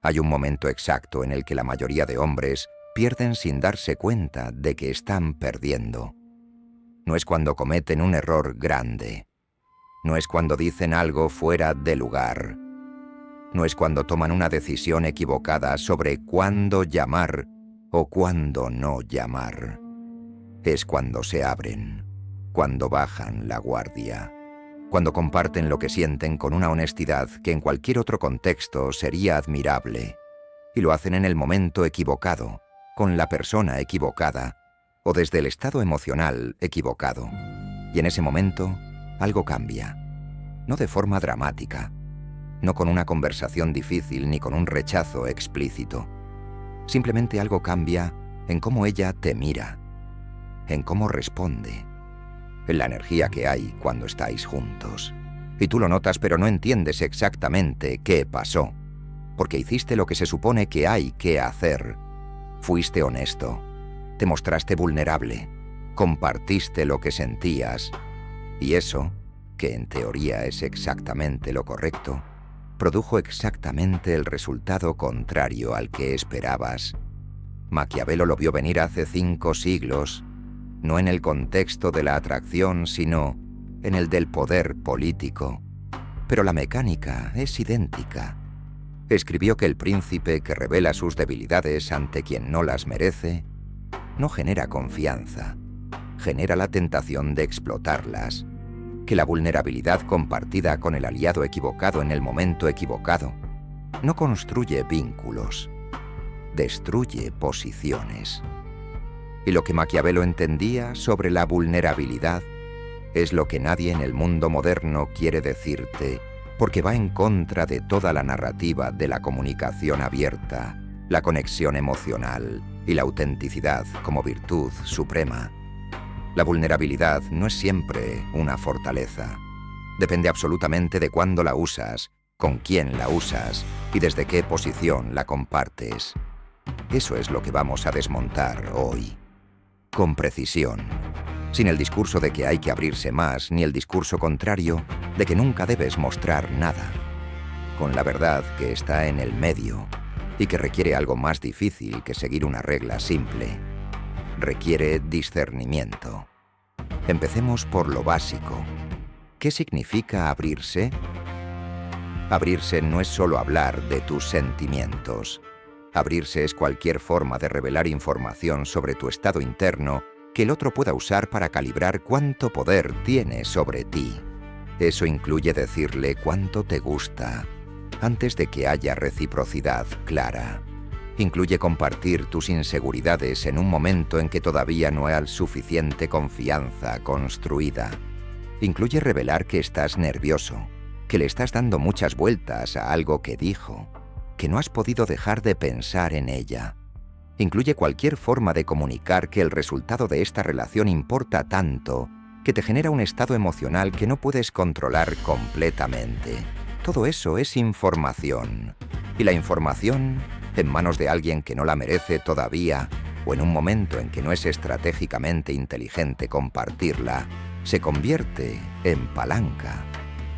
Hay un momento exacto en el que la mayoría de hombres pierden sin darse cuenta de que están perdiendo. No es cuando cometen un error grande. No es cuando dicen algo fuera de lugar. No es cuando toman una decisión equivocada sobre cuándo llamar o cuándo no llamar. Es cuando se abren, cuando bajan la guardia, cuando comparten lo que sienten con una honestidad que en cualquier otro contexto sería admirable, y lo hacen en el momento equivocado, con la persona equivocada, o desde el estado emocional equivocado. Y en ese momento, algo cambia. No de forma dramática, no con una conversación difícil ni con un rechazo explícito. Simplemente algo cambia en cómo ella te mira, en cómo responde, en la energía que hay cuando estáis juntos. Y tú lo notas, pero no entiendes exactamente qué pasó, porque hiciste lo que se supone que hay que hacer. Fuiste honesto, te mostraste vulnerable, compartiste lo que sentías, y eso, que en teoría es exactamente lo correcto, produjo exactamente el resultado contrario al que esperabas. Maquiavelo lo vio venir hace 5 siglos, no en el contexto de la atracción, sino en el del poder político. Pero la mecánica es idéntica. Escribió que el príncipe que revela sus debilidades ante quien no las merece, no genera confianza, genera la tentación de explotarlas, que la vulnerabilidad compartida con el aliado equivocado en el momento equivocado no construye vínculos, destruye posiciones. Y lo que Maquiavelo entendía sobre la vulnerabilidad es lo que nadie en el mundo moderno quiere decirte, porque va en contra de toda la narrativa de la comunicación abierta, la conexión emocional y la autenticidad como virtud suprema. La vulnerabilidad no es siempre una fortaleza. Depende absolutamente de cuándo la usas, con quién la usas y desde qué posición la compartes. Eso es lo que vamos a desmontar hoy. Con precisión, sin el discurso de que hay que abrirse más, ni el discurso contrario de que nunca debes mostrar nada. Con la verdad que está en el medio y que requiere algo más difícil que seguir una regla simple. Requiere discernimiento. Empecemos por lo básico. ¿Qué significa abrirse? Abrirse no es solo hablar de tus sentimientos. Abrirse es cualquier forma de revelar información sobre tu estado interno que el otro pueda usar para calibrar cuánto poder tiene sobre ti. Eso incluye decirle cuánto te gusta, antes de que haya reciprocidad clara. Incluye compartir tus inseguridades en un momento en que todavía no hay suficiente confianza construida. Incluye revelar que estás nervioso, que le estás dando muchas vueltas a algo que dijo, que no has podido dejar de pensar en ella. Incluye cualquier forma de comunicar que el resultado de esta relación importa tanto que te genera un estado emocional que no puedes controlar completamente. Todo eso es información. Y la información, en manos de alguien que no la merece todavía, o en un momento en que no es estratégicamente inteligente compartirla, se convierte en palanca.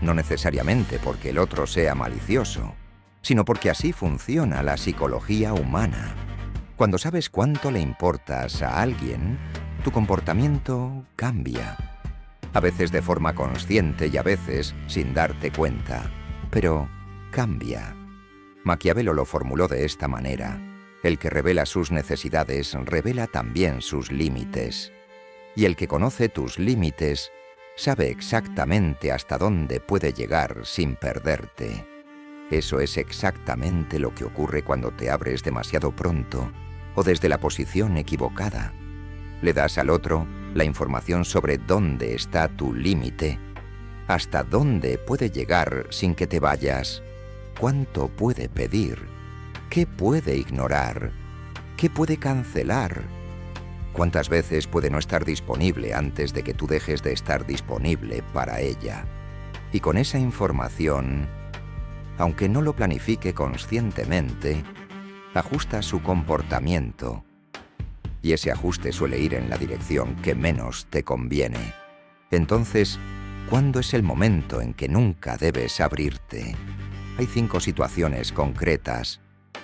No necesariamente porque el otro sea malicioso, sino porque así funciona la psicología humana. Cuando sabes cuánto le importas a alguien, tu comportamiento cambia. A veces de forma consciente y a veces sin darte cuenta, pero cambia. Maquiavelo lo formuló de esta manera: el que revela sus necesidades revela también sus límites. Y el que conoce tus límites sabe exactamente hasta dónde puede llegar sin perderte. Eso es exactamente lo que ocurre cuando te abres demasiado pronto o desde la posición equivocada. Le das al otro la información sobre dónde está tu límite, hasta dónde puede llegar sin que te vayas, cuánto puede pedir, qué puede ignorar, qué puede cancelar, cuántas veces puede no estar disponible antes de que tú dejes de estar disponible para ella. Y con esa información, aunque no lo planifique conscientemente, ajusta su comportamiento. Y ese ajuste suele ir en la dirección que menos te conviene. Entonces, ¿cuándo es el momento en que nunca debes abrirte? Hay 5 situaciones concretas.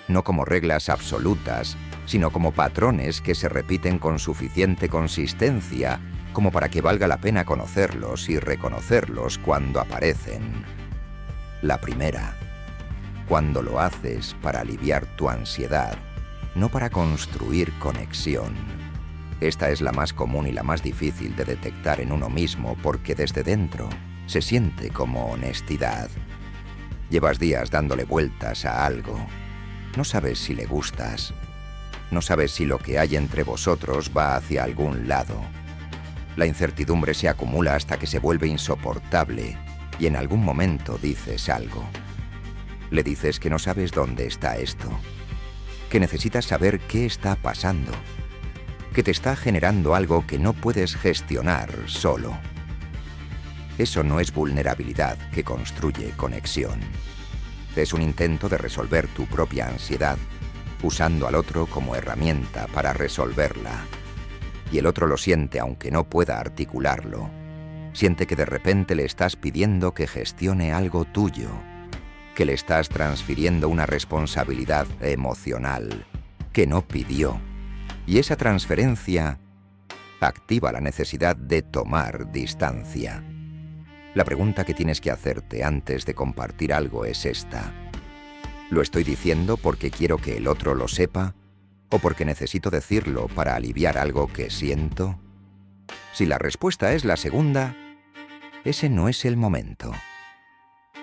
no como reglas absolutas, sino como patrones que se repiten con suficiente consistencia como para que valga la pena conocerlos y reconocerlos cuando aparecen. La primera, cuando lo haces para aliviar tu ansiedad, no para construir conexión. Esta es la más común y la más difícil de detectar en uno mismo porque desde dentro se siente como honestidad. Llevas días dándole vueltas a algo. No sabes si le gustas. No sabes si lo que hay entre vosotros va hacia algún lado. La incertidumbre se acumula hasta que se vuelve insoportable y en algún momento dices algo. Le dices que no sabes dónde está esto, que necesitas saber qué está pasando, que te está generando algo que no puedes gestionar solo. Eso no es vulnerabilidad que construye conexión. Es un intento de resolver tu propia ansiedad, usando al otro como herramienta para resolverla. Y el otro lo siente aunque no pueda articularlo. Siente que de repente le estás pidiendo que gestione algo tuyo, que le estás transfiriendo una responsabilidad emocional que no pidió. Y esa transferencia activa la necesidad de tomar distancia. La pregunta que tienes que hacerte antes de compartir algo es esta. ¿Lo estoy diciendo porque quiero que el otro lo sepa o porque necesito decirlo para aliviar algo que siento? Si la respuesta es la segunda, ese no es el momento.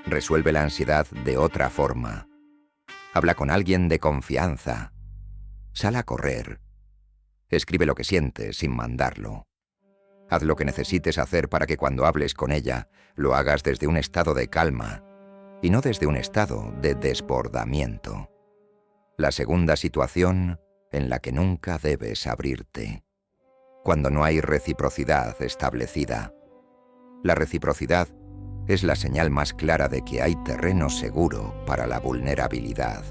Resuelve la ansiedad de otra forma. Habla con alguien de confianza. Sal a correr. Escribe lo que sientes sin mandarlo. Haz lo que necesites hacer para que cuando hables con ella, lo hagas desde un estado de calma y no desde un estado de desbordamiento. La segunda situación en la que nunca debes abrirte. Cuando no hay reciprocidad establecida. La reciprocidad es la señal más clara de que hay terreno seguro para la vulnerabilidad.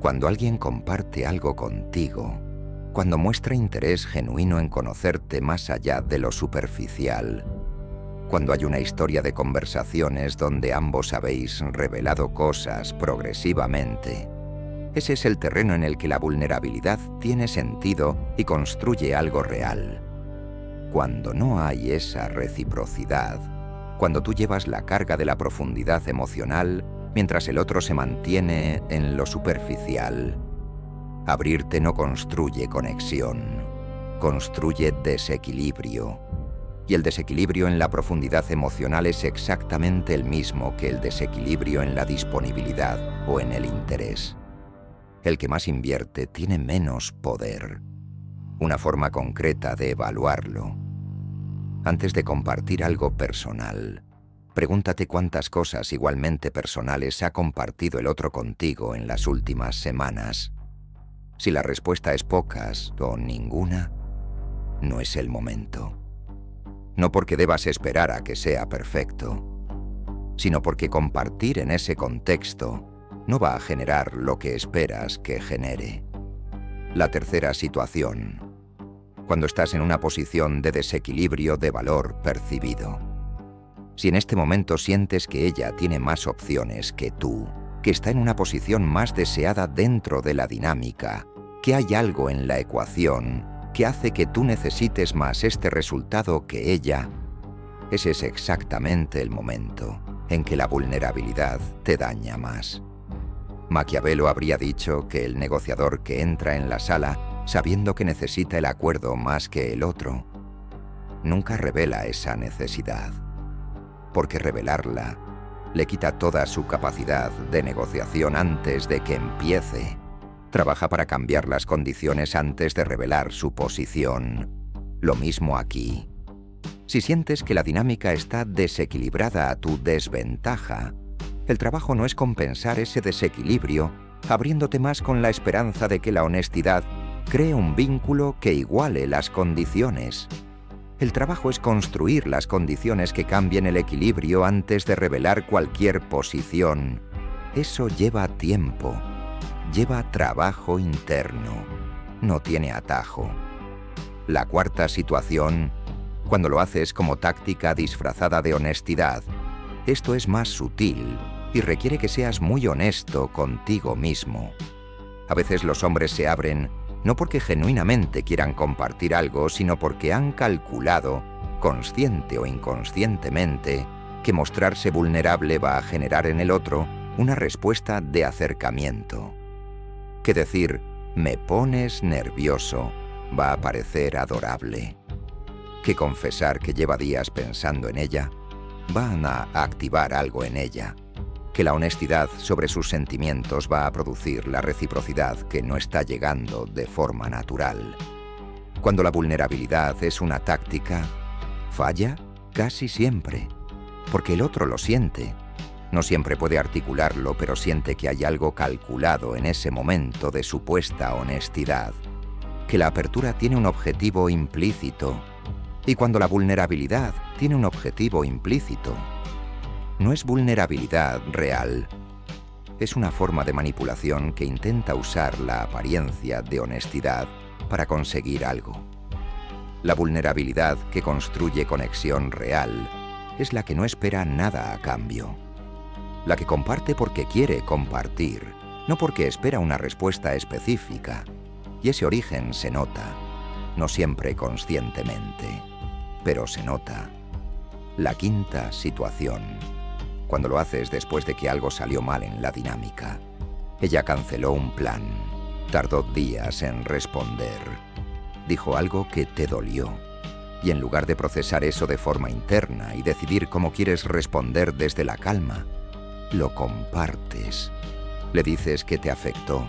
Cuando alguien comparte algo contigo, cuando muestra interés genuino en conocerte más allá de lo superficial, cuando hay una historia de conversaciones donde ambos habéis revelado cosas progresivamente, ese es el terreno en el que la vulnerabilidad tiene sentido y construye algo real. Cuando no hay esa reciprocidad, cuando tú llevas la carga de la profundidad emocional mientras el otro se mantiene en lo superficial, abrirte no construye conexión, construye desequilibrio. Y el desequilibrio en la profundidad emocional es exactamente el mismo que el desequilibrio en la disponibilidad o en el interés. El que más invierte tiene menos poder. Una forma concreta de evaluarlo. Antes de compartir algo personal, pregúntate cuántas cosas igualmente personales ha compartido el otro contigo en las últimas semanas. Si la respuesta es pocas o ninguna, no es el momento. No porque debas esperar a que sea perfecto, sino porque compartir en ese contexto no va a generar lo que esperas que genere. La tercera situación, cuando estás en una posición de desequilibrio de valor percibido. Si en este momento sientes que ella tiene más opciones que tú, que está en una posición más deseada dentro de la dinámica, que hay algo en la ecuación que hace que tú necesites más este resultado que ella, ese es exactamente el momento en que la vulnerabilidad te daña más. Maquiavelo habría dicho que el negociador que entra en la sala sabiendo que necesita el acuerdo más que el otro, nunca revela esa necesidad, porque revelarla le quita toda su capacidad de negociación antes de que empiece. Trabaja para cambiar las condiciones antes de revelar su posición. Lo mismo aquí. Si sientes que la dinámica está desequilibrada a tu desventaja, el trabajo no es compensar ese desequilibrio abriéndote más con la esperanza de que la honestidad cree un vínculo que iguale las condiciones. El trabajo es construir las condiciones que cambien el equilibrio antes de revelar cualquier posición. Eso lleva tiempo. Lleva trabajo interno, no tiene atajo. La cuarta situación, cuando lo haces como táctica disfrazada de honestidad, esto es más sutil y requiere que seas muy honesto contigo mismo. A veces los hombres se abren no porque genuinamente quieran compartir algo, sino porque han calculado, consciente o inconscientemente, que mostrarse vulnerable va a generar en el otro una respuesta de acercamiento. Que decir, me pones nervioso, va a parecer adorable. Que confesar que lleva días pensando en ella, van a activar algo en ella. Que la honestidad sobre sus sentimientos va a producir la reciprocidad que no está llegando de forma natural. Cuando la vulnerabilidad es una táctica, falla casi siempre, porque el otro lo siente. No siempre puede articularlo, pero siente que hay algo calculado en ese momento de supuesta honestidad, que la apertura tiene un objetivo implícito. Y cuando la vulnerabilidad tiene un objetivo implícito, no es vulnerabilidad real, es una forma de manipulación que intenta usar la apariencia de honestidad para conseguir algo. La vulnerabilidad que construye conexión real es la que no espera nada a cambio. La que comparte porque quiere compartir, no porque espera una respuesta específica. Y ese origen se nota, no siempre conscientemente, pero se nota. La quinta situación. Cuando lo haces después de que algo salió mal en la dinámica. Ella canceló un plan, tardó días en responder, dijo algo que te dolió. Y en lugar de procesar eso de forma interna y decidir cómo quieres responder desde la calma, lo compartes. Le dices que te afectó,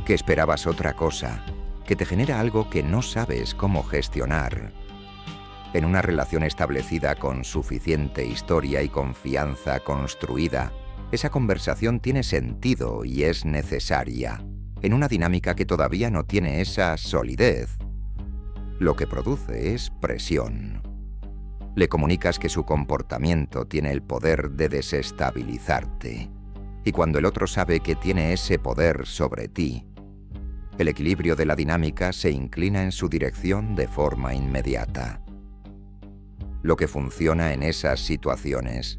que esperabas otra cosa, que te genera algo que no sabes cómo gestionar. En una relación establecida con suficiente historia y confianza construida, esa conversación tiene sentido y es necesaria. En una dinámica que todavía no tiene esa solidez, lo que produce es presión. Le comunicas que su comportamiento tiene el poder de desestabilizarte. Y cuando el otro sabe que tiene ese poder sobre ti, el equilibrio de la dinámica se inclina en su dirección de forma inmediata. Lo que funciona en esas situaciones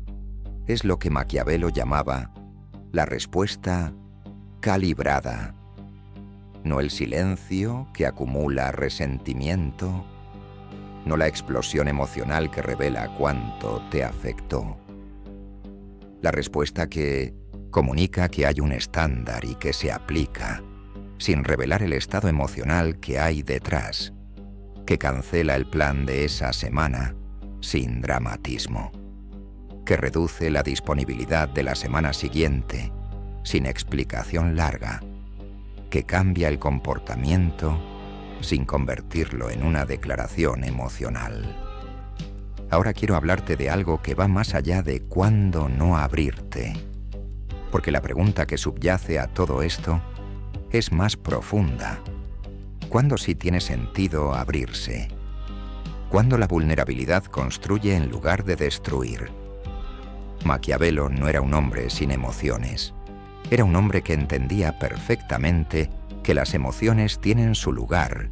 es lo que Maquiavelo llamaba la respuesta calibrada. No el silencio que acumula resentimiento, no la explosión emocional que revela cuánto te afectó. La respuesta que comunica que hay un estándar y que se aplica, sin revelar el estado emocional que hay detrás, que cancela el plan de esa semana sin dramatismo, que reduce la disponibilidad de la semana siguiente sin explicación larga, que cambia el comportamiento sin convertirlo en una declaración emocional. Ahora quiero hablarte de algo que va más allá de cuándo no abrirte, porque la pregunta que subyace a todo esto es más profunda. ¿Cuándo sí tiene sentido abrirse? ¿Cuándo la vulnerabilidad construye en lugar de destruir? Maquiavelo no era un hombre sin emociones. Era un hombre que entendía perfectamente que las emociones tienen su lugar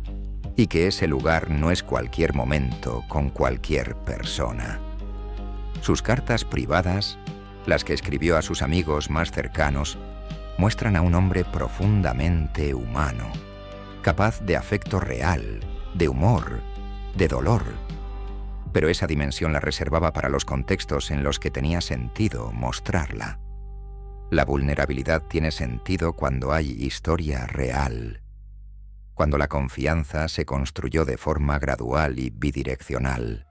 y que ese lugar no es cualquier momento con cualquier persona. Sus cartas privadas, las que escribió a sus amigos más cercanos, muestran a un hombre profundamente humano, capaz de afecto real, de humor, de dolor. Pero esa dimensión la reservaba para los contextos en los que tenía sentido mostrarla. La vulnerabilidad tiene sentido cuando hay historia real, cuando la confianza se construyó de forma gradual y bidireccional,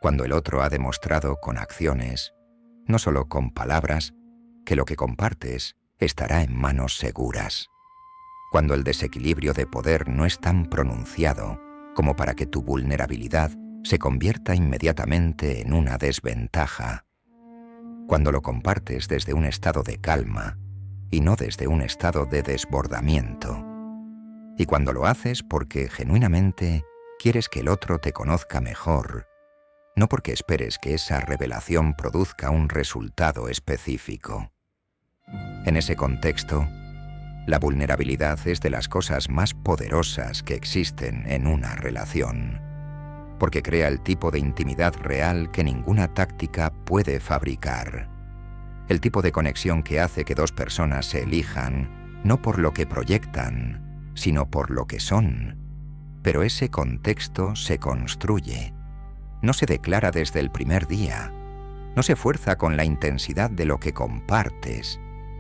cuando el otro ha demostrado con acciones, no solo con palabras, que lo que compartes estará en manos seguras, cuando el desequilibrio de poder no es tan pronunciado como para que tu vulnerabilidad se convierta inmediatamente en una desventaja, cuando lo compartes desde un estado de calma y no desde un estado de desbordamiento, y cuando lo haces porque genuinamente quieres que el otro te conozca mejor, no porque esperes que esa revelación produzca un resultado específico. En ese contexto, la vulnerabilidad es de las cosas más poderosas que existen en una relación, porque crea el tipo de intimidad real que ninguna táctica puede fabricar, el tipo de conexión que hace que dos personas se elijan no por lo que proyectan, sino por lo que son. Pero ese contexto se construye. No se declara desde el primer día. No se fuerza con la intensidad de lo que compartes.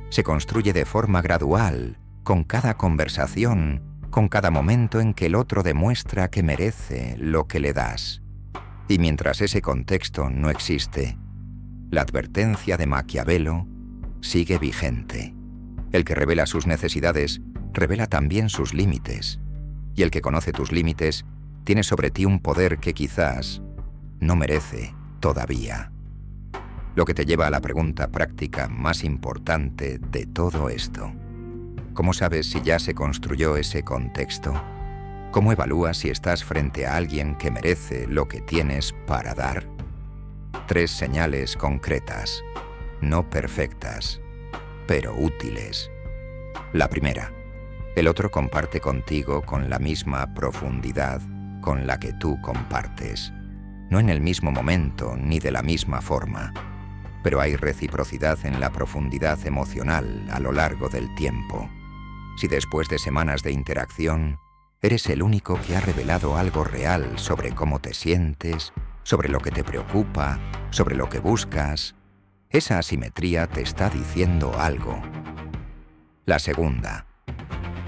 Se construye de forma gradual, con cada conversación, con cada momento en que el otro demuestra que merece lo que le das. Y mientras ese contexto no existe, la advertencia de Maquiavelo sigue vigente. El que revela sus necesidades revela también sus límites. Y el que conoce tus límites tiene sobre ti un poder que quizás no merece todavía. Lo que te lleva a la pregunta práctica más importante de todo esto. ¿Cómo sabes si ya se construyó ese contexto? ¿Cómo evalúas si estás frente a alguien que merece lo que tienes para dar? 3 señales concretas, no perfectas, pero útiles. La primera, el otro comparte contigo con la misma profundidad con la que tú compartes. No en el mismo momento ni de la misma forma, pero hay reciprocidad en la profundidad emocional a lo largo del tiempo. Si después de semanas de interacción, eres el único que ha revelado algo real sobre cómo te sientes, sobre lo que te preocupa, sobre lo que buscas, esa asimetría te está diciendo algo. La segunda,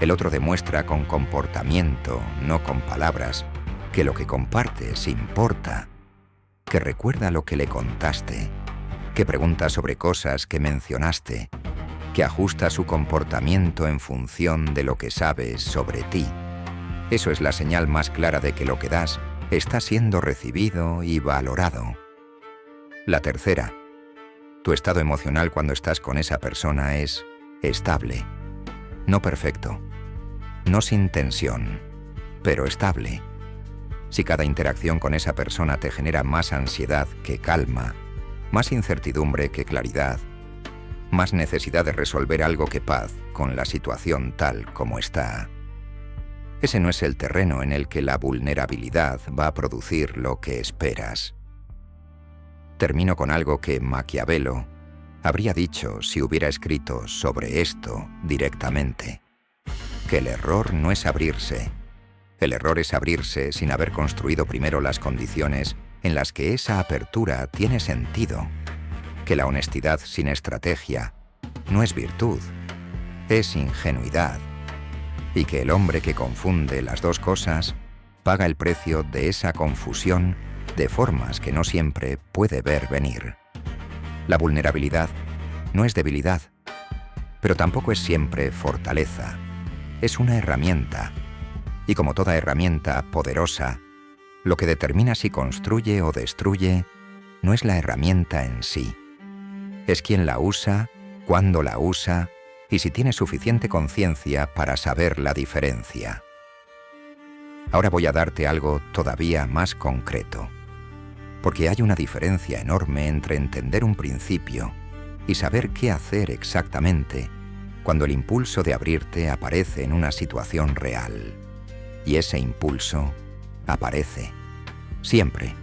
el otro demuestra con comportamiento, no con palabras, que lo que compartes importa, que recuerda lo que le contaste, que pregunta sobre cosas que mencionaste, que ajusta su comportamiento en función de lo que sabes sobre ti. Eso es la señal más clara de que lo que das está siendo recibido y valorado. La tercera, tu estado emocional cuando estás con esa persona es estable, no perfecto, no sin tensión, pero estable. Si cada interacción con esa persona te genera más ansiedad que calma, más incertidumbre que claridad, más necesidad de resolver algo que paz con la situación tal como está, ese no es el terreno en el que la vulnerabilidad va a producir lo que esperas. Termino con algo que Maquiavelo habría dicho si hubiera escrito sobre esto directamente, que el error no es abrirse. El error es abrirse sin haber construido primero las condiciones en las que esa apertura tiene sentido, que la honestidad sin estrategia no es virtud, es ingenuidad, y que el hombre que confunde las dos cosas paga el precio de esa confusión de formas que no siempre puede ver venir. La vulnerabilidad no es debilidad, pero tampoco es siempre fortaleza, es una herramienta. Y como toda herramienta poderosa, lo que determina si construye o destruye no es la herramienta en sí. Es quien la usa, cuándo la usa y si tiene suficiente conciencia para saber la diferencia. Ahora voy a darte algo todavía más concreto, porque hay una diferencia enorme entre entender un principio y saber qué hacer exactamente cuando el impulso de abrirte aparece en una situación real. Y ese impulso aparece. Siempre.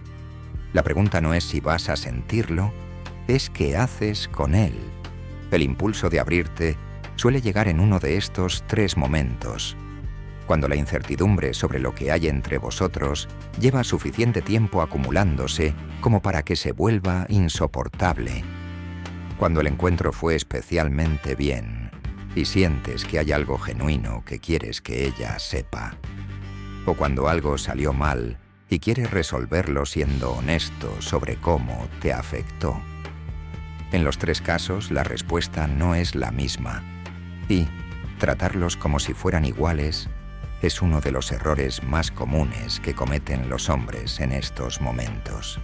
La pregunta no es si vas a sentirlo, es qué haces con él. El impulso de abrirte suele llegar en uno de estos 3 momentos. Cuando la incertidumbre sobre lo que hay entre vosotros lleva suficiente tiempo acumulándose como para que se vuelva insoportable. Cuando el encuentro fue especialmente bien y sientes que hay algo genuino que quieres que ella sepa. O cuando algo salió mal y quieres resolverlo siendo honesto sobre cómo te afectó. En los 3 casos, la respuesta no es la misma. Y tratarlos como si fueran iguales es uno de los errores más comunes que cometen los hombres en estos momentos.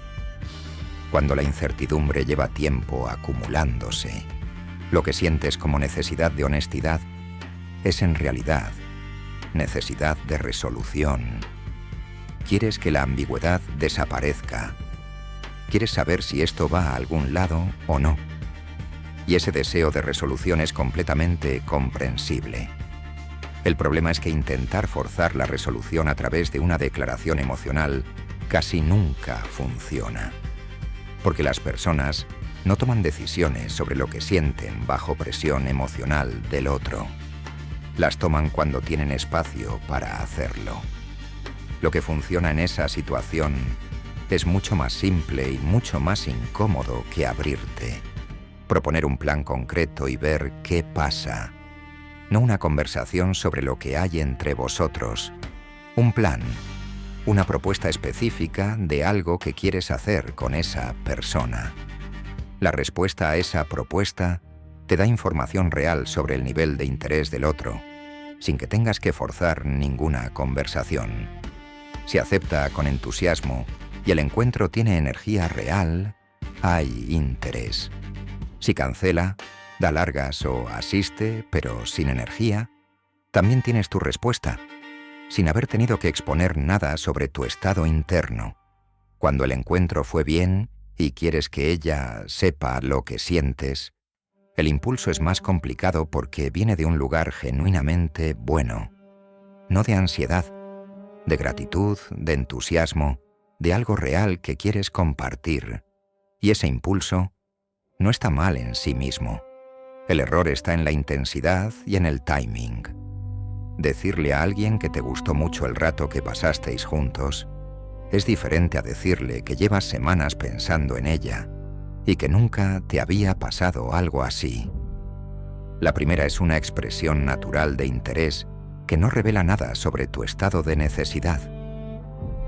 Cuando la incertidumbre lleva tiempo acumulándose, lo que sientes como necesidad de honestidad es en realidad necesidad de resolución. Quieres que la ambigüedad desaparezca. Quieres saber si esto va a algún lado o no. Y ese deseo de resolución es completamente comprensible. El problema es que intentar forzar la resolución a través de una declaración emocional casi nunca funciona. Porque las personas no toman decisiones sobre lo que sienten bajo presión emocional del otro. Las toman cuando tienen espacio para hacerlo. Lo que funciona en esa situación es mucho más simple y mucho más incómodo que abrirte, proponer un plan concreto y ver qué pasa. No una conversación sobre lo que hay entre vosotros. Un plan, una propuesta específica de algo que quieres hacer con esa persona. La respuesta a esa propuesta te da información real sobre el nivel de interés del otro, sin que tengas que forzar ninguna conversación. Si acepta con entusiasmo y el encuentro tiene energía real, hay interés. Si cancela, da largas o asiste, pero sin energía, también tienes tu respuesta, sin haber tenido que exponer nada sobre tu estado interno. Cuando el encuentro fue bien y quieres que ella sepa lo que sientes, el impulso es más complicado porque viene de un lugar genuinamente bueno, no de ansiedad, de gratitud, de entusiasmo, de algo real que quieres compartir. Y ese impulso no está mal en sí mismo. El error está en la intensidad y en el timing. Decirle a alguien que te gustó mucho el rato que pasasteis juntos es diferente a decirle que llevas semanas pensando en ella y que nunca te había pasado algo así. La primera es una expresión natural de interés que no revela nada sobre tu estado de necesidad.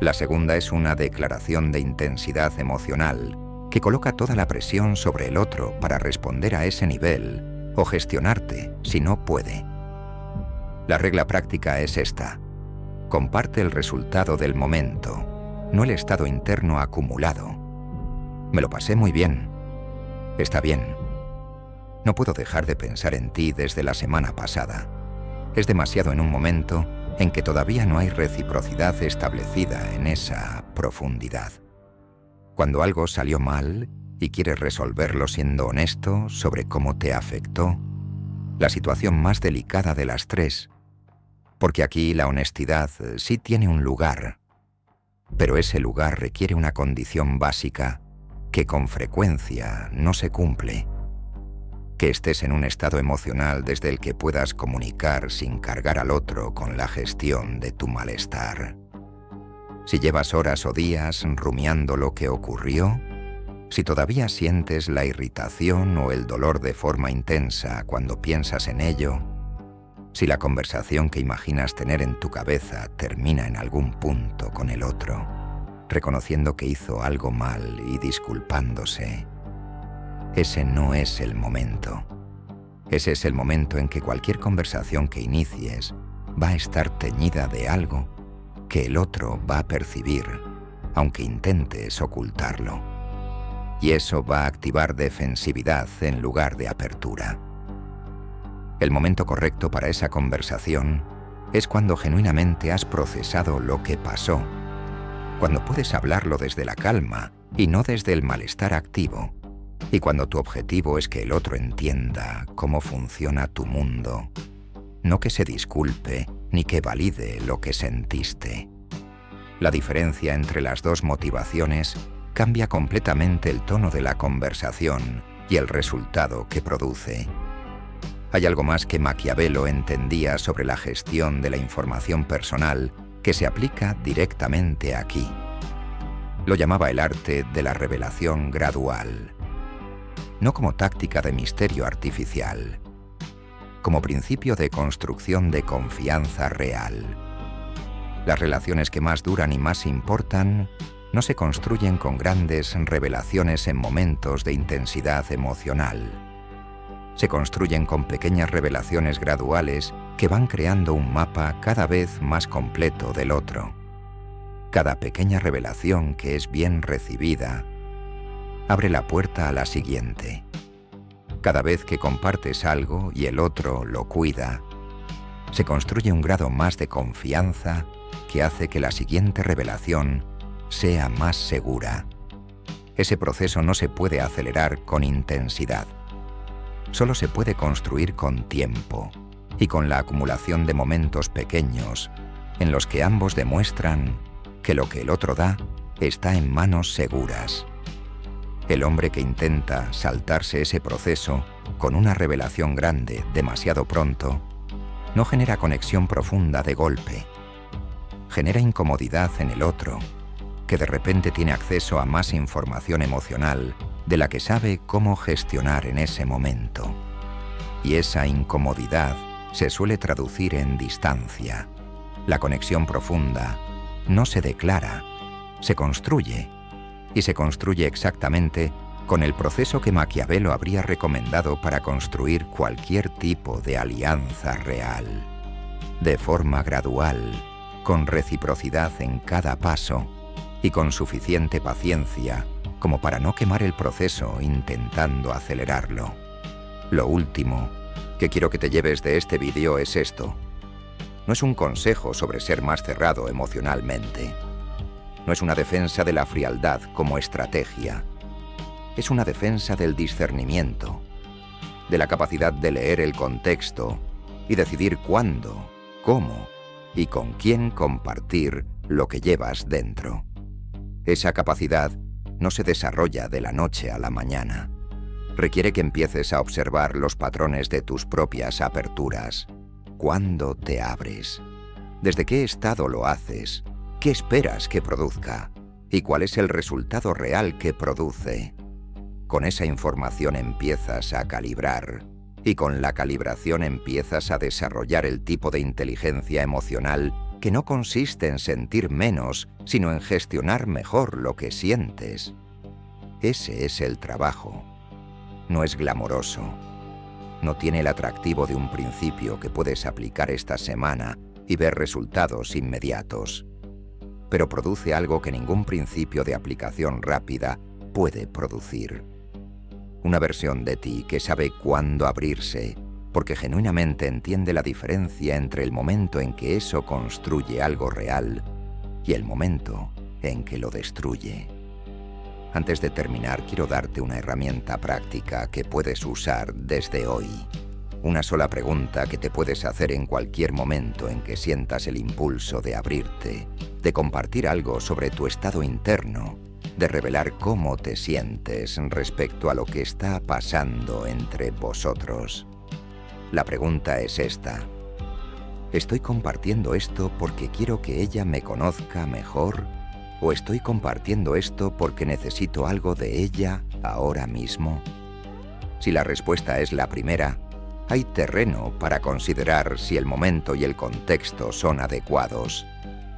La segunda es una declaración de intensidad emocional que coloca toda la presión sobre el otro para responder a ese nivel o gestionarte si no puede. La regla práctica es esta: comparte el resultado del momento, no el estado interno acumulado. Me lo pasé muy bien. Está bien. No puedo dejar de pensar en ti desde la semana pasada. Es demasiado en un momento en que todavía no hay reciprocidad establecida en esa profundidad. Cuando algo salió mal y quieres resolverlo siendo honesto sobre cómo te afectó, la situación más delicada de las tres, porque aquí la honestidad sí tiene un lugar, pero ese lugar requiere una condición básica que con frecuencia no se cumple: que estés en un estado emocional desde el que puedas comunicar sin cargar al otro con la gestión de tu malestar. Si llevas horas o días rumiando lo que ocurrió, si todavía sientes la irritación o el dolor de forma intensa cuando piensas en ello, si la conversación que imaginas tener en tu cabeza termina en algún punto con el otro, reconociendo que hizo algo mal y disculpándose, ese no es el momento. Ese es el momento en que cualquier conversación que inicies va a estar teñida de algo que el otro va a percibir, aunque intentes ocultarlo. Y eso va a activar defensividad en lugar de apertura. El momento correcto para esa conversación es cuando genuinamente has procesado lo que pasó, cuando puedes hablarlo desde la calma y no desde el malestar activo, y cuando tu objetivo es que el otro entienda cómo funciona tu mundo, no que se disculpe ni que valide lo que sentiste. La diferencia entre las dos motivaciones cambia completamente el tono de la conversación y el resultado que produce. Hay algo más que Maquiavelo entendía sobre la gestión de la información personal que se aplica directamente aquí. Lo llamaba el arte de la revelación gradual. No como táctica de misterio artificial, como principio de construcción de confianza real. Las relaciones que más duran y más importan no se construyen con grandes revelaciones en momentos de intensidad emocional. Se construyen con pequeñas revelaciones graduales que van creando un mapa cada vez más completo del otro. Cada pequeña revelación que es bien recibida abre la puerta a la siguiente. Cada vez que compartes algo y el otro lo cuida, se construye un grado más de confianza que hace que la siguiente revelación sea más segura. Ese proceso no se puede acelerar con intensidad. Solo se puede construir con tiempo y con la acumulación de momentos pequeños en los que ambos demuestran que lo que el otro da está en manos seguras. El hombre que intenta saltarse ese proceso con una revelación grande demasiado pronto no genera conexión profunda de golpe. Genera incomodidad en el otro, que de repente tiene acceso a más información emocional de la que sabe cómo gestionar en ese momento. Y esa incomodidad se suele traducir en distancia. La conexión profunda no se declara, se construye, y se construye exactamente con el proceso que Maquiavelo habría recomendado para construir cualquier tipo de alianza real. De forma gradual, con reciprocidad en cada paso y con suficiente paciencia como para no quemar el proceso intentando acelerarlo. Lo último que quiero que te lleves de este vídeo es esto. No es un consejo sobre ser más cerrado emocionalmente. No es una defensa de la frialdad como estrategia. Es una defensa del discernimiento, de la capacidad de leer el contexto y decidir cuándo, cómo y con quién compartir lo que llevas dentro. Esa capacidad no se desarrolla de la noche a la mañana. Requiere que empieces a observar los patrones de tus propias aperturas. ¿Cuándo te abres? ¿Desde qué estado lo haces? ¿Qué esperas que produzca? ¿Y cuál es el resultado real que produce? Con esa información empiezas a calibrar, y con la calibración empiezas a desarrollar el tipo de inteligencia emocional que no consiste en sentir menos, sino en gestionar mejor lo que sientes. Ese es el trabajo. No es glamoroso. No tiene el atractivo de un principio que puedes aplicar esta semana y ver resultados inmediatos. Pero produce algo que ningún principio de aplicación rápida puede producir. Una versión de ti que sabe cuándo abrirse, porque genuinamente entiende la diferencia entre el momento en que eso construye algo real y el momento en que lo destruye. Antes de terminar, quiero darte una herramienta práctica que puedes usar desde hoy. Una sola pregunta que te puedes hacer en cualquier momento en que sientas el impulso de abrirte, de compartir algo sobre tu estado interno, de revelar cómo te sientes respecto a lo que está pasando entre vosotros. La pregunta es esta: ¿estoy compartiendo esto porque quiero que ella me conozca mejor? ¿O estoy compartiendo esto porque necesito algo de ella ahora mismo? Si la respuesta es la primera, hay terreno para considerar si el momento y el contexto son adecuados.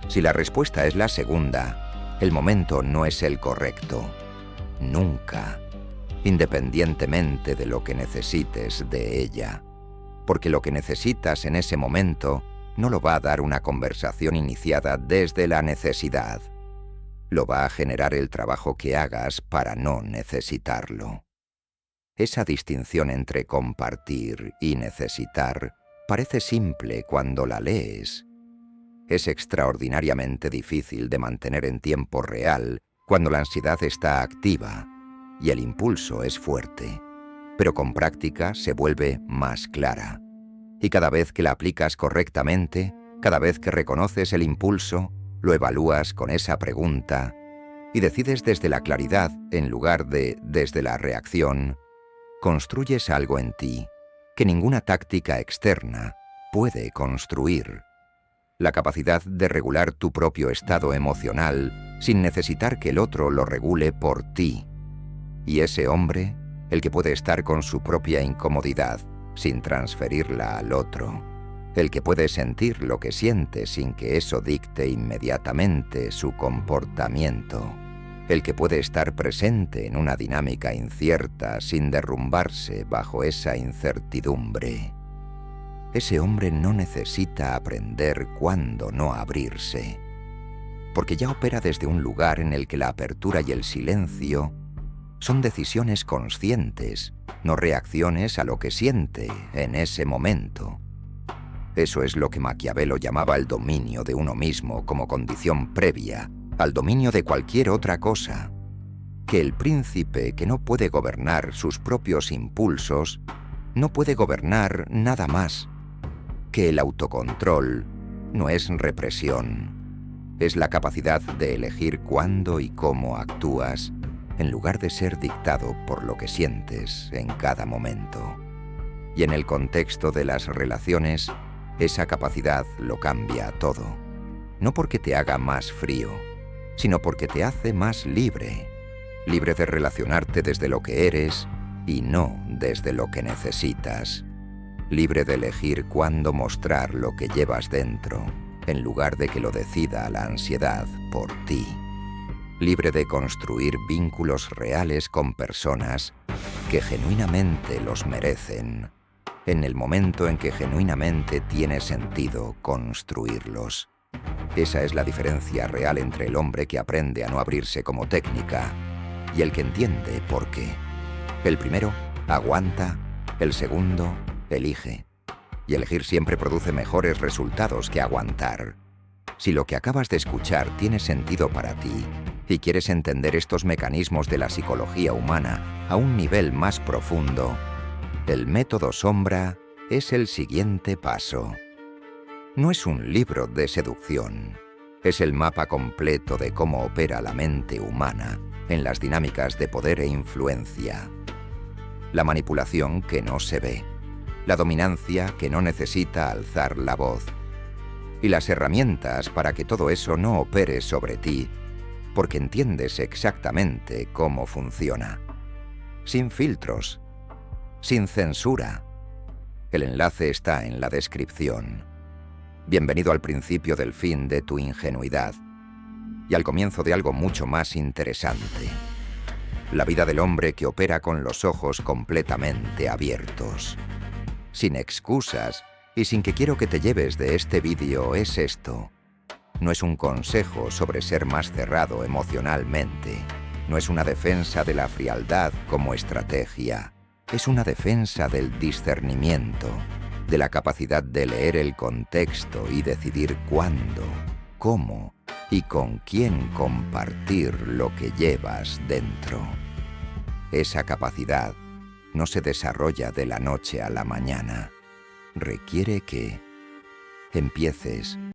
Si la respuesta es la segunda, el momento no es el correcto. Nunca. Independientemente de lo que necesites de ella. Porque lo que necesitas en ese momento no lo va a dar una conversación iniciada desde la necesidad. Lo va a generar el trabajo que hagas para no necesitarlo. Esa distinción entre compartir y necesitar parece simple cuando la lees. Es extraordinariamente difícil de mantener en tiempo real cuando la ansiedad está activa y el impulso es fuerte, pero con práctica se vuelve más clara. Y cada vez que la aplicas correctamente, cada vez que reconoces el impulso, lo evalúas con esa pregunta y decides desde la claridad en lugar de desde la reacción, construyes algo en ti que ninguna táctica externa puede construir. La capacidad de regular tu propio estado emocional sin necesitar que el otro lo regule por ti. Y ese hombre, el que puede estar con su propia incomodidad sin transferirla al otro. El que puede sentir lo que siente sin que eso dicte inmediatamente su comportamiento. El que puede estar presente en una dinámica incierta sin derrumbarse bajo esa incertidumbre. Ese hombre no necesita aprender cuándo no abrirse, porque ya opera desde un lugar en el que la apertura y el silencio son decisiones conscientes, no reacciones a lo que siente en ese momento. Eso es lo que Maquiavelo llamaba el dominio de uno mismo como condición previa al dominio de cualquier otra cosa. Que el príncipe que no puede gobernar sus propios impulsos no puede gobernar nada más. Que el autocontrol no es represión, es la capacidad de elegir cuándo y cómo actúas en lugar de ser dictado por lo que sientes en cada momento. Y en el contexto de las relaciones, Esa capacidad lo cambia todo. No porque te haga más frío, sino porque te hace más libre. Libre de relacionarte desde lo que eres y no desde lo que necesitas. Libre de elegir cuándo mostrar lo que llevas dentro, en lugar de que lo decida la ansiedad por ti. Libre de construir vínculos reales con personas que genuinamente los merecen, en el momento en que genuinamente tiene sentido construirlos. Esa es la diferencia real entre el hombre que aprende a no abrirse como técnica y el que entiende por qué. El primero aguanta, el segundo elige. Y elegir siempre produce mejores resultados que aguantar. Si lo que acabas de escuchar tiene sentido para ti y quieres entender estos mecanismos de la psicología humana a un nivel más profundo, el método Sombra es el siguiente paso. No es un libro de seducción, es el mapa completo de cómo opera la mente humana en las dinámicas de poder e influencia. La manipulación que no se ve, la dominancia que no necesita alzar la voz, y las herramientas para que todo eso no opere sobre ti, porque entiendes exactamente cómo funciona. Sin filtros, sin censura. El enlace está en la descripción. Bienvenido al principio del fin de tu ingenuidad y al comienzo de algo mucho más interesante. La vida del hombre que opera con los ojos completamente abiertos. Sin excusas y sin que quiero que te lleves de este vídeo es esto. No es un consejo sobre ser más cerrado emocionalmente. No es una defensa de la frialdad como estrategia. Es una defensa del discernimiento, de la capacidad de leer el contexto y decidir cuándo, cómo y con quién compartir lo que llevas dentro. Esa capacidad no se desarrolla de la noche a la mañana. Requiere que empieces